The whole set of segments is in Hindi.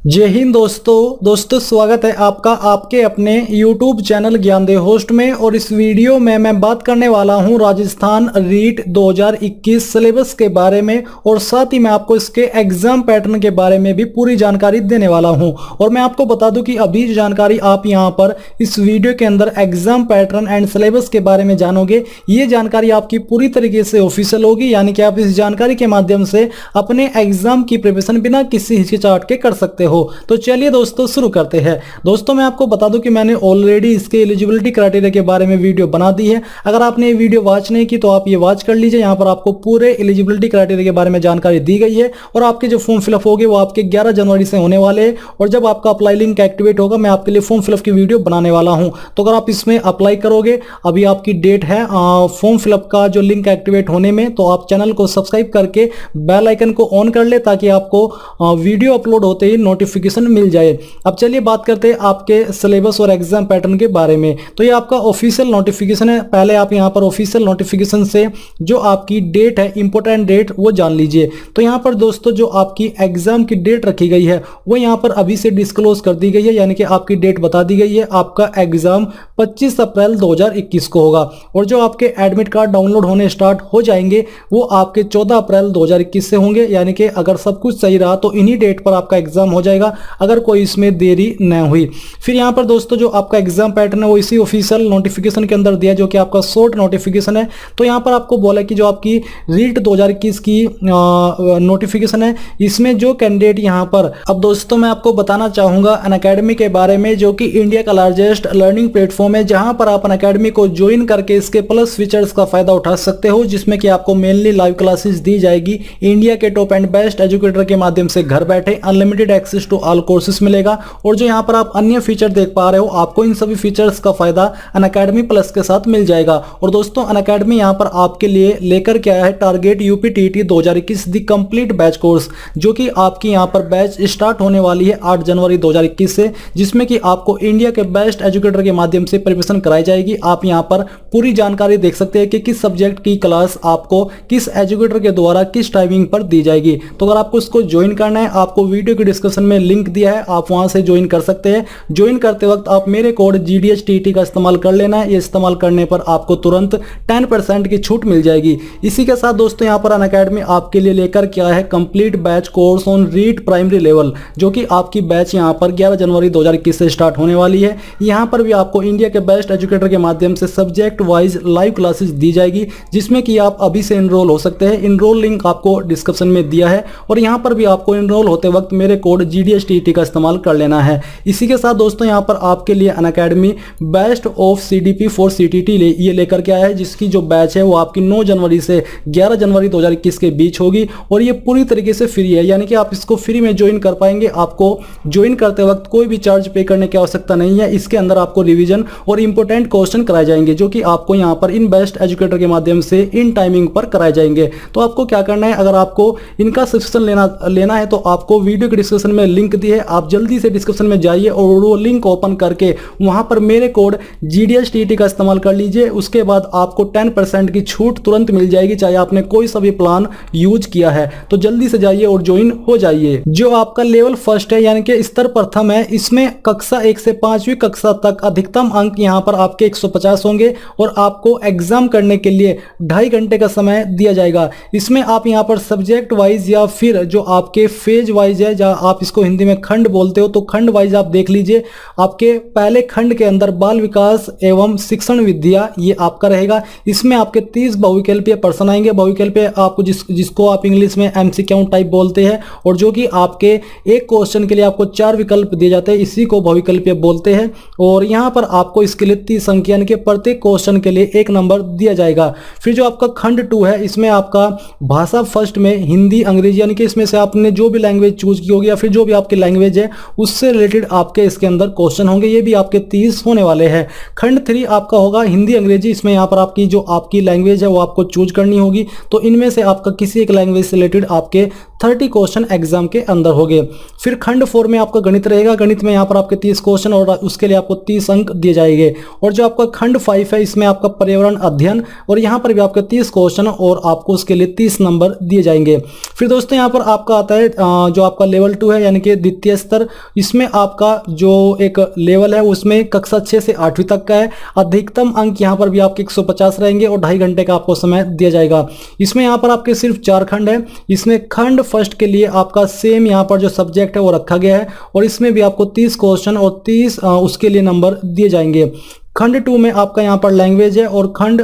जय हिंद दोस्तों स्वागत है आपका आपके अपने YouTube चैनल ज्ञानदेव होस्ट में। और इस वीडियो में मैं बात करने वाला हूं राजस्थान रीट 2021 सिलेबस के बारे में, और साथ ही मैं आपको इसके एग्जाम पैटर्न के बारे में भी पूरी जानकारी देने वाला हूं। और मैं आपको बता दूं कि अभी जो जानकारी आप यहां पर इस वीडियो के अंदर एग्जाम पैटर्न एंड सिलेबस के बारे में जानोगे, ये जानकारी आपकी पूरी तरीके से ऑफिशियल होगी, यानी कि आप इस जानकारी के माध्यम से अपने एग्जाम की प्रिपरेशन बिना किसी हिचकिचाहट के कर सकते हो। तो चलिए दोस्तों शुरू करते हैं। दोस्तों मैं आपको बता दूं कि मैंने ऑलरेडी इसके एलिजिबिलिटी क्राइटेरिया के बारे में वीडियो बना दी है। अगर आपने ये वीडियो वॉच नहीं की तो आप ये वॉच कर लीजिए। यहाँ पर आपको पूरे एलिजिबिलिटी क्राइटेरिया के बारे में जानकारी दी गई है, और आपके जो फॉर्म फिलअप होगी वो आपके 11 जनवरी से होने वाले हैं। और जब आपका अप्लाई लिंक एक्टिवेट होगा मैं आपके लिए फॉर्म फिलअप की वीडियो बनाने वाला हूं। तो अगर आप इसमें अप्लाई करोगे, अभी आपकी डेट है फॉर्म फिलअप का जो लिंक एक्टिवेट होने में, तो आप चैनल को सब्सक्राइब करके बेल आइकन को ऑन कर ले ताकि आपको वीडियो अपलोड होते ही नोटिफिकेशन मिल जाए। अब चलिए बात करते हैं आपके सिलेबस और एग्जाम पैटर्न के बारे में। तो ये आपका ऑफिशियल नोटिफिकेशन है। पहले आप यहां पर ऑफिशियल नोटिफिकेशन से जो आपकी डेट है, इंपॉर्टेंट डेट, वो जान लीजिए। तो यहां पर दोस्तों जो आपकी एग्जाम की डेट रखी गई है वो यहां पर अभी से डिस्क्लोज कर दी गई है, यानी कि आपकी डेट बता दी गई है। आपका एग्जाम 25 अप्रैल 2021 को होगा, और जो आपके एडमिट कार्ड डाउनलोड होने स्टार्ट हो जाएंगे वो आपके 14 अप्रैल 2021 से होंगे, यानी कि अगर सब कुछ सही रहा तो इन्हीं डेट पर आपका एग्जाम हो जाएगा, अगर कोई इसमें देरी न हुई। फिर यहां पर दोस्तों जो आपका एग्जाम पैटर्न है वो इसी ऑफिशियल नोटिफिकेशन के अंदर दिया है, जो कि आपका शॉर्ट नोटिफिकेशन है। तो यहां पर आपको बोला कि जो आपकी रीट 2021 की नोटिफिकेशन है, इसमें जो कैंडिडेट यहां पर, अब दोस्तों मैं आपको बताना चाहूंगा अनअकैडमी के बारे में, जो कि इंडिया का लार्जेस्ट लर्निंग प्लेटफॉर्म है, जहां पर आप अनअकैडमी को ज्वाइन करके इसके प्लस फीचर्स का फायदा उठा सकते हो, जिसमें कि आपको मेनली लाइव क्लासेस दी जाएगी इंडिया के टॉप एंड बेस्ट एजुकेटर के माध्यम से घर बैठे unlimited access to all courses मिलेगा। और जो यहाँ पर आप अन्य फीचर देख पा रहे हो, आपको इन सभी फीचर्स का फायदा अनअकैडमी प्लस के साथ मिल जाएगा। और दोस्तों अनअकैडमी यहाँ पर आपके लिए लेकर के आया है टारगेट यूपी टीटी 2021 दी कंप्लीट बैच कोर्स, जो कि आपकी यहाँ पर बैच स्टार्ट होने वाली है 8 जनवरी 2021 से, जिसमें कि आपको इंडिया के बेस्ट एजुकेटर के माध्यम से प्रिपरेशन कराई जाएगी। आप यहाँ पर पूरी जानकारी देख सकते हैं कि किस सब्जेक्ट की क्लास आपको किस एजुकेटर के द्वारा किस टाइमिंग पर दी जाएगी। तो अगर आपको इसको ज्वाइन करना है, आपको वीडियो के डिस्क्रिप्शन में लिंक दिया है, आप वहां से ज्वाइन कर सकते हैं। ज्वाइन करते वक्त आप मेरे कोड GDHTT का इस्तेमाल कर लेना है। ये इस्तेमाल करने पर आपको तुरंत 10% की छूट मिल जाएगी। इसी के साथ दोस्तों यहाँ पर अनअकैडमी आपके लिए लेकर के आया है complete batch course on REET primary level, जो कि आपकी बैच यहाँ पर 11 जनवरी 2021 से स्टार्ट होने वाली है। यहाँ पर भी आपको इंडिया के बेस्ट एजुकेटर के माध्यम से सब्जेक्ट वाइज लाइव क्लासेस दी जाएगी, जिसमें कि आप अभी से इनरोल हो सकते हैं। इनरोल लिंक आपको डिस्क्रिप्शन में दिया है, और यहाँ पर भी आपको इनरोल होते वक्त मेरे कोड GDHTT का इस्तेमाल कर लेना है। इसी के साथ दोस्तों यहाँ पर आपके लिए Unacademy best of CDP for CTT ये लेकर के आया है, जिसकी जो बैच है वो आपकी 9 जनवरी से 11 जनवरी 2021 के बीच होगी, और ये पूरी तरीके से फ्री है, यानी कि आप इसको फ्री में ज्वाइन कर पाएंगे। आपको ज्वाइन करते वक्त कोई भी चार्ज पे करने की आवश्यकता नहीं है। इसके अंदर आपको रिवीजन और इंपॉर्टेंट क्वेश्चन कराए जाएंगे, जो कि आपको यहाँ पर इन बेस्ट एजुकेटर के माध्यम से इन टाइमिंग पर कराए जाएंगे। तो आपको क्या करना है, अगर आपको इनका सब्सक्रिप्शन लेना है तो आपको वीडियो के डिस्क्रिप्शन में लिंक दी है, आप जल्दी से डिस्क्रिप्शन में जाइए और वो लिंक ओपन करके वहां पर मेरे कोड GDHTT का इस्तेमाल कर लीजिए। उसके बाद आपको 10% की छूट तुरंत मिल जाएगी, चाहे आपने कोई सा भी प्लान यूज किया है। तो जल्दी से जाइए और ज्वाइन हो जाइए। जो आपका लेवल फर्स्ट है, यानी कि स्तर प्रथम है, इसमें कक्षा 1 से 5वीं कक्षा तक अधिकतम अंक यहाँ पर आपके 150 होंगे, और आपको एग्जाम करने के लिए 2.5 घंटे का समय दिया जाएगा। इसमें आप यहाँ पर सब्जेक्ट वाइज या फिर जो आपके फेज वाइज है, जहाँ आप इसको हिंदी में खंड बोलते हो, तो खंड वाइज आप देख लीजिए। आपके पहले खंड के अंदर बाल विकास एवं शिक्षण विद्या ये आपका रहेगा। इसमें आपके 30 बहुविकल्पीय प्रश्न आएंगे। बहुविकल्पीय आपको जिसको आप इंग्लिश में MCQ टाइप बोलते हैं, और जो कि आपके एक क्वेश्चन के लिए आपको 4 विकल्प दिए जाते हैं, इसी को बहुविकल्पीय बोलते हैं। और यहाँ पर आपको इसके लिए 30 अंक, यानी कि प्रत्येक क्वेश्चन के लिए 1 नंबर दिया जाएगा। फिर जो आपका खंड 2 है, इसमें आपका भाषा फर्स्ट में हिंदी अंग्रेजी, यानी कि इसमें से आपने जो भी लैंग्वेज चूज की होगी या फिर जो भी आपकी लैंग्वेज है उससे रिलेटेड आपके इसके अंदर क्वेश्चन होंगे, ये भी आपके 30 होने वाले हैं। खंड 3 आपका होगा हिंदी अंग्रेजी। इसमें यहाँ पर आपकी जो आपकी लैंग्वेज है वो आपको चूज करनी होगी, तो इनमें से आपका किसी एक लैंग्वेज से रिलेटेड आपके 30 क्वेश्चन एग्जाम के अंदर होंगे। फिर खंड 4 में आपका गणित रहेगा। गणित में यहाँ पर आपके 30 क्वेश्चन और उसके लिए आपको 30 अंक दिए जाएंगे। और जो आपका खंड 5 है इसमें आपका पर्यावरण अध्ययन और यहाँ पर भी आपके 30 क्वेश्चन और आपको उसके लिए 30 नंबर दिए जाएंगे। फिर दोस्तों यहाँ पर आपका आता है जो आपका लेवल 2 है यानी कि द्वितीय स्तर। इसमें आपका जो एक लेवल है उसमें कक्षा 6 से 8वीं तक का है। अधिकतम अंक यहाँ पर भी आपके 150 रहेंगे और 2.5 घंटे का आपको समय दिया जाएगा। इसमें यहाँ पर आपके सिर्फ 4 खंड है। इसमें खंड फर्स्ट के लिए आपका सेम यहाँ पर जो सब्जेक्ट है वो रखा गया है और इसमें भी आपको 30 क्वेश्चन और 30 उसके लिए नंबर दिए जाएंगे। खंड 2 में आपका यहाँ पर लैंग्वेज है और खंड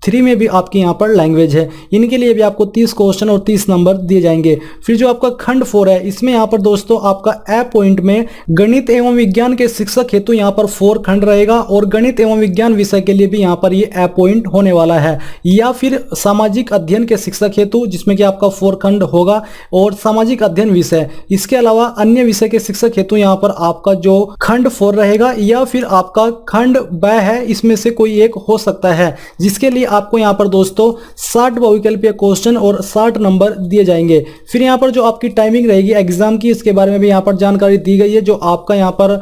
3 में भी आपकी यहाँ पर लैंग्वेज है। इनके लिए भी आपको 30 क्वेश्चन और 30 नंबर दिए जाएंगे। फिर जो आपका खंड 4 है इसमें यहाँ पर दोस्तों आपका ए पॉइंट में गणित एवं विज्ञान के शिक्षक हेतु यहाँ पर 4 खंड रहेगा और गणित एवं विज्ञान विषय के लिए भी यहाँ पर ये ए पॉइंट होने वाला है। या फिर सामाजिक अध्ययन के शिक्षक हेतु जिसमें कि आपका 4 खंड होगा और सामाजिक अध्ययन विषय। इसके अलावा अन्य विषय के शिक्षक हेतु यहाँ पर आपका जो खंड 4 रहेगा या फिर आपका खंड ब है, इसमें से कोई एक हो सकता है, जिसके लिए आपको यहाँ पर दोस्तों 60 बहुविकल्पीय क्वेश्चन और 60 नंबर दिए जाएंगे। फिर यहाँ पर जो आपकी टाइमिंग रहेगी एग्जाम की, इसके बारे में भी यहाँ पर जानकारी दी गई है। जो आपका यहाँ पर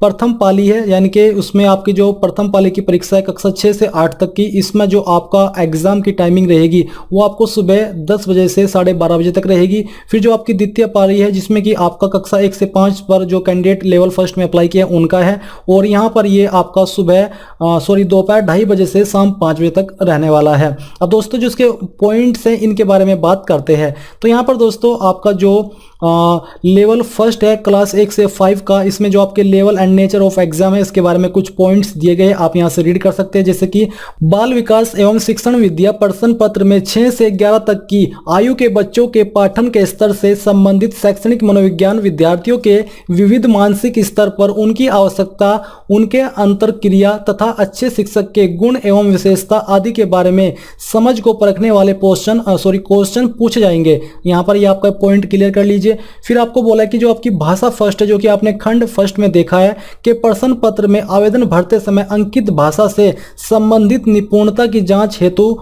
प्रथम पाली है यानी कि उसमें आपकी जो प्रथम पाली की परीक्षा है कक्षा 6 से 8 तक की, इसमें जो आपका एग्जाम की टाइमिंग रहेगी वो आपको सुबह 10 बजे से 12:30 बजे तक रहेगी। फिर जो आपकी द्वितीय पाली है जिसमें कि आपका कक्षा 1 से 5 पर जो कैंडिडेट लेवल फर्स्ट में अप्लाई किया उनका है और यहाँ पर ये आपका सुबह दोपहर 2:30 बजे से शाम 5 बजे तक रहने वाला है। अब दोस्तों जो इसके पॉइंट्स हैं इनके बारे में बात करते हैं। तो यहाँ पर दोस्तों आपका जो लेवल फर्स्ट है क्लास 1 से 5 का, इसमें जो आपके level and nature of exam है इसके बारे में कुछ पॉइंट्स दिए गए, आप यहाँ से रीड कर सकते हैं। जैसे कि बाल विकास एवं शिक्षण विद्या प्रश्न पत्र में 6 से 11 तक की आयु के बच्चों के पाठन के स्तर से संबंधित शैक्षणिक मनोविज्ञान, विद्यार्थियों के विविध मानसिक स्तर पर उनकी आवश्यकता, उनके अंतर क्रिया तथा अच्छे शिक्षक के गुण एवं विशेषता आदि के बारे में समझ को परखने वाले क्वेश्चन पूछे जाएंगे। यहाँ पर ये आपका पॉइंट क्लियर कर लीजिए। फिर आपको बोला कि जो आपकी भाषा फर्स्ट है जो कि आपने खंड फर्स्ट में देखा है कि प्रश्न पत्र में आवेदन भरते समय अंकित भाषा से संबंधित निपुणता की जांच हेतु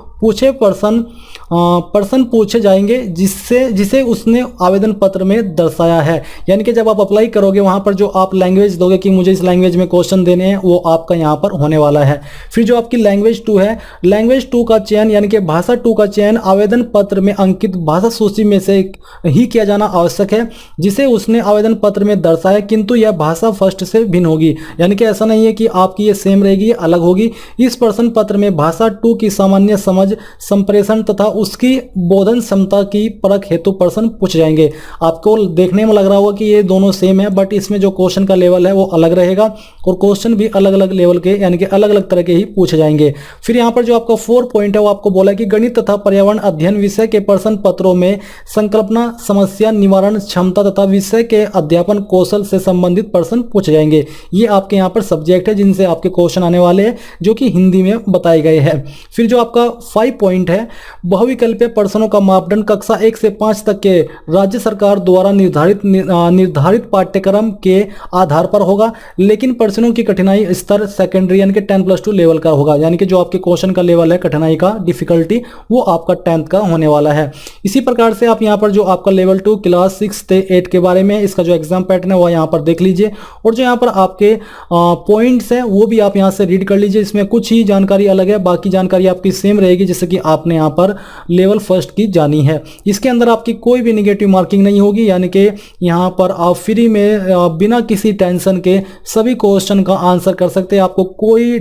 प्रश्न पूछे जाएंगे जिसे उसने आवेदन पत्र में दर्शाया है। यानी कि जब आप अप्लाई करोगे वहां पर जो आप लैंग्वेज दोगे कि मुझे इस लैंग्वेज में क्वेश्चन देने हैं वो आपका यहां पर होने वाला है। फिर जो आपकी लैंग्वेज 2 है, लैंग्वेज 2 का चयन यानी कि भाषा 2 का चयन आवेदन पत्र में अंकित भाषा सूची में से ही किया जाना आवश्यक है जिसे उसने आवेदन पत्र में दर्शाया, किंतु यह भाषा फर्स्ट से भिन्न होगी। यानी कि ऐसा नहीं है कि आपकी ये सेम रहेगी, ये अलग होगी। इस प्रश्न पत्र में भाषा 2 की सामान्य समझ, संप्रेषण तथा उसकी बोधन क्षमता की परख हेतु प्रश्न पूछे जाएंगे। आपको देखने में लग रहा होगा कि ये दोनों सेम है, बट इसमें जो क्वेश्चन का लेवल है वो अलग रहेगा और क्वेश्चन भी अलग अलग लेवल के यानी कि अलग अलग तरह के ही पूछे जाएंगे। फिर यहाँ पर जो आपका 4 पॉइंट है वो आपको बोला कि गणित तथा पर्यावरण अध्ययन विषय के प्रश्न पत्रों में संकल्पना, समस्या निवारण क्षमता तथा विषय के अध्यापन कौशल से संबंधित प्रश्न पूछे जाएंगे। ये आपके यहाँ पर सब्जेक्ट है जिनसे आपके क्वेश्चन आने वाले हैं जो कि हिंदी में बताए गए हैं। फिर जो आपका 5 पॉइंट है, बहुविकल्पीय प्रश्नों का मापदंड कक्षा 1 से 5 तक के राज्य सरकार द्वारा निर्धारित पाठ्यक्रम के आधार पर होगा, लेकिन प्रश्नों की कठिनाई स्तर सेकेंडरी यानी कि 10+2 लेवल का होगा। यानी कि जो आपके क्वेश्चन का लेवल है कठिनाई का, डिफिकल्टी, वो आपका 10th का होने वाला है। इसी प्रकार से आप यहाँ पर जो आपका लेवल 2 क्लास 6 से 8 के बारे में इसका जो एग्जाम पैटर्न है वो यहाँ पर देख लीजिए और जो यहाँ पर आपके पॉइंट्स है वो भी आप यहाँ से रीड कर लीजिए। इसमें कुछ ही जानकारी अलग है, बाकी जानकारी आपकी सेम रहेगी जैसे कि आपने यहाँ पर लेवल फर्स्ट की जानी है। इसके अंदर आपकी कोई भी नेगेटिव मार्किंग नहीं होगी, यानी कि यहाँ पर आप फ्री में बिना किसी टेंशन के सभी क्वेश्चन का आंसर कर सकते हैं। आपको कोई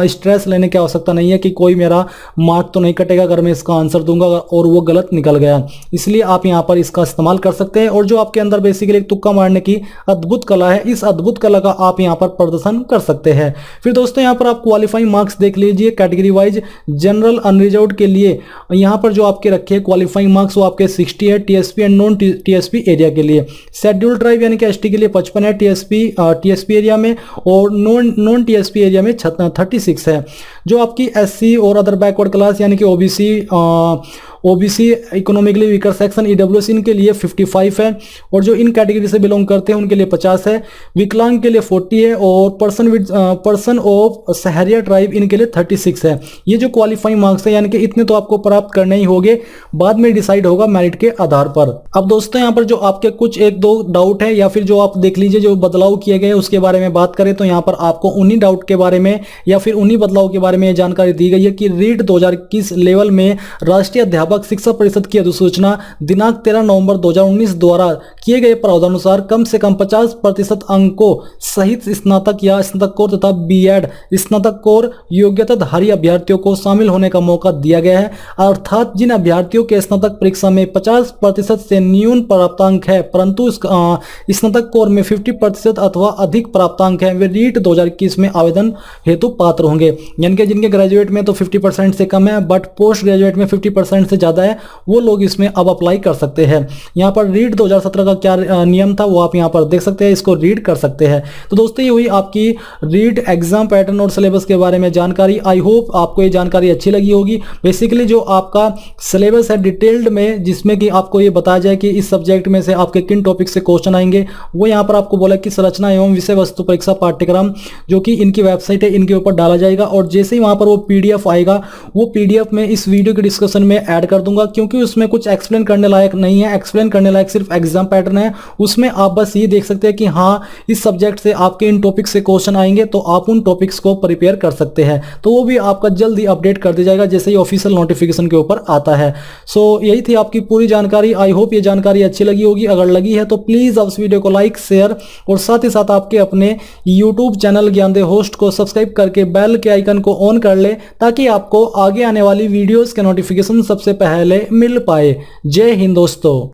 स्ट्रेस लेने की आवश्यकता नहीं है कि कोई मेरा मार्क तो नहीं कटेगा अगर मैं इसका आंसर दूंगा और वो गलत निकल गया। इसलिए आप यहाँ पर इसका इस्तेमाल कर सकते हैं और जो आपके अंदर बेसिकली एक तुक्का मारने की अद्भुत कला है, इस अद्भुत कला का आप यहाँ पर प्रदर्शन कर सकते हैं। फिर दोस्तों यहाँ पर आप क्वालिफाइंग मार्क्स देख लीजिए कैटेगरी वाइज। जनरल अनरिजर्व्ड के लिए यहाँ पर जो आपके रखे हैं क्वालिफाइंग मार्क्स वो आपके 60 है TSP and non TSP area के लिए। शेड्यूल्ड ट्राइब यानी कि एसटी के लिए 55 है टीएसपी एरिया में और नॉन टीएसपी एरिया में 36 है। जो आपकी एससी और अदर बैकवर्ड क्लास यानी कि OBC OBC economically weaker section EWS इनके लिए 55 है, और जो इन कैटेगरी से बिलोंग करते हैं उनके लिए 50 है, विकलांग के लिए 40 है, और पर्सन ऑफ सहरिया ट्राइब इनके लिए 36 है। ये जो क्वालिफाइंग मार्क्स है यानी कि इतने तो आपको प्राप्त करने ही होंगे, बाद में डिसाइड होगा मेरिट के आधार पर। अब दोस्तों यहाँ पर जो आपके कुछ एक दो डाउट है या फिर जो आप देख लीजिए जो बदलाव किए गए उसके बारे में बात करें तो यहाँ पर आपको उन्हीं डाउट के बारे में या फिर उन्हीं बदलाव के बारे में जानकारी दी गई है कि रीट 2021 लेवल में राष्ट्रीय अध्यापक शिक्षा परिषद की अधिसूचना दिनांक 13 नवंबर 2019 द्वारा किए गए प्रावधानुसार कम से कम 50% अंकों सहित स्नातक या स्नातकोत्तर तथा बीएड स्नातकोत्तर योग्यताधारी अभ्यर्थियों को शामिल होने का मौका दिया गया है। अर्थात जिन अभ्यर्थियों के स्नातक परीक्षा में 50% से न्यून प्राप्तांक है परंतु स्नातक कोर में 50% अथवा अधिक प्राप्तांक है वे रीट 2021 में आवेदन हेतु पात्र होंगे। यानी कि जिनके ग्रेजुएट में तो 50% से कम है बट पोस्ट ग्रेजुएट में 50% से ज्यादा है वो लोग इसमें अब अप्लाई कर सकते हैं। यहाँ पर रीट 2017 का क्या नियम था वो आप यहाँ पर देख सकते हैं, इसको रीड कर सकते हैं। तो दोस्तों ये हुई आपकी रीट एग्जाम पैटर्न और सिलेबस के बारे में जानकारी। आई होप आपको ये जानकारी अच्छी लगी होगी। बेसिकली जो आपका सिलेबस है डिटेल्ड में जिसमें कि आपको ये बताया जाए कि इस सब्जेक्ट में से आपके किन टॉपिक से क्वेश्चन आएंगे, वो यहाँ पर आपको बोला कि संरचना एवं विषय वस्तु परीक्षा पाठ्यक्रम जो कि इनकी वेबसाइट है इनके ऊपर डाला जाएगा, और जैसे ही वहां पर वो पीडीएफ आएगा वो पीडीएफ में इस वीडियो के डिस्कशन में ऐड कर दूंगा, क्योंकि उसमें कुछ एक्सप्लेन करने लायक नहीं है। एक्सप्लेन करने लायक सिर्फ एग्जाम पैटर्न है, उसमें आप बस ये देख सकते हैं कि हाँ इस सब्जेक्ट से आपके इन टॉपिक से क्वेश्चन आएंगे तो आप उन टॉपिक्स को प्रिपेयर कर सकते हैं। तो वो भी आपका जल्दी अपडेट कर दिया जाएगा जैसे ही ऑफिशियल नोटिफिकेशन के ऊपर आता है। सो यही थी आपकी पूरी जानकारी। आई होप ये जानकारी अच्छी लगी होगी। अगर लगी है तो प्लीज आप इस वीडियो को लाइक शेयर और साथ ही साथ आपके अपने यूट्यूब चैनल ज्ञानदेव होस्ट को सब्सक्राइब करके बेल के आइकन को ऑन कर ले ताकि आपको आगे आने वाली वीडियोस के नोटिफिकेशन सबसे पहले मिल पाए। जय हिंद दोस्तों।